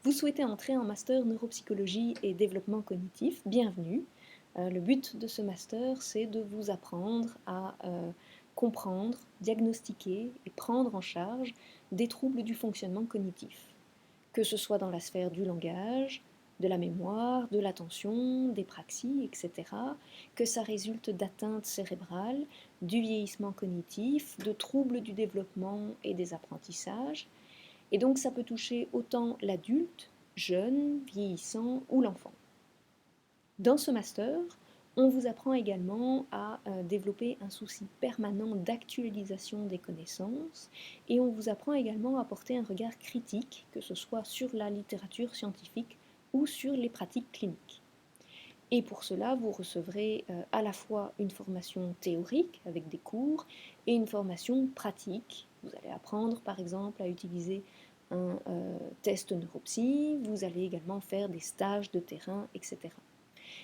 Vous souhaitez entrer en master neuropsychologie et développement cognitif, bienvenue. Le but de ce master, c'est de vous apprendre à comprendre, diagnostiquer et prendre en charge des troubles du fonctionnement cognitif, que ce soit dans la sphère du langage, de la mémoire, de l'attention, des praxies, etc., que ça résulte d'atteintes cérébrales, du vieillissement cognitif, de troubles du développement et des apprentissages, et donc ça peut toucher autant l'adulte, jeune, vieillissant ou l'enfant. Dans ce master, on vous apprend également à développer un souci permanent d'actualisation des connaissances et on vous apprend également à porter un regard critique, que ce soit sur la littérature scientifique ou sur les pratiques cliniques. Et pour cela, vous recevrez à la fois une formation théorique avec des cours et une formation pratique. Vous allez apprendre par exemple à utiliser un test neuropsy, vous allez également faire des stages de terrain, etc.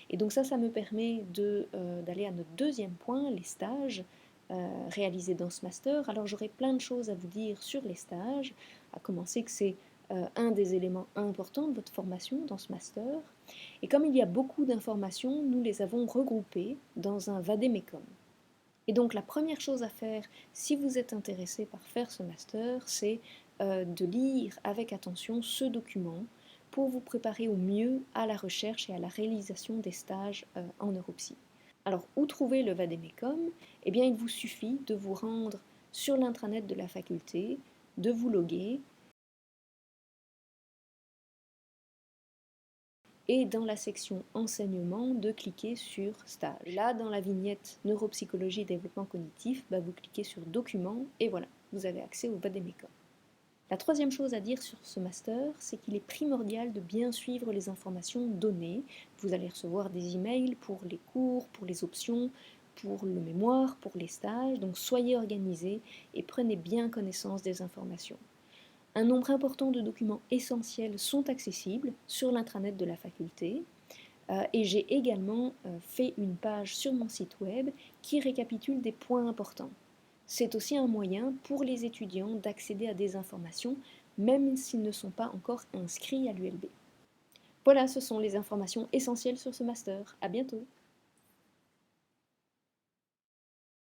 Et donc ça me permet d'aller à notre deuxième point, les stages réalisés dans ce master. Alors j'aurai plein de choses à vous dire sur les stages, à commencer que c'est un des éléments importants de votre formation dans ce master. Et comme il y a beaucoup d'informations, nous les avons regroupées dans un vade-mecum. Et donc la première chose à faire si vous êtes intéressé par faire ce master, c'est de lire avec attention ce document pour vous préparer au mieux à la recherche et à la réalisation des stages en neuropsy. Alors, où trouver le vade-mecum? Eh bien, il vous suffit de vous rendre sur l'intranet de la faculté, de vous loguer et dans la section enseignement de cliquer sur stage. Là, dans la vignette neuropsychologie et développement cognitif, vous cliquez sur documents et voilà, vous avez accès au vade-mecum. La troisième chose à dire sur ce master, c'est qu'il est primordial de bien suivre les informations données. Vous allez recevoir des emails pour les cours, pour les options, pour le mémoire, pour les stages, donc soyez organisés et prenez bien connaissance des informations. Un nombre important de documents essentiels sont accessibles sur l'intranet de la faculté et j'ai également fait une page sur mon site web qui récapitule des points importants. C'est aussi un moyen pour les étudiants d'accéder à des informations même s'ils ne sont pas encore inscrits à l'ULB. Voilà, ce sont les informations essentielles sur ce master. À bientôt!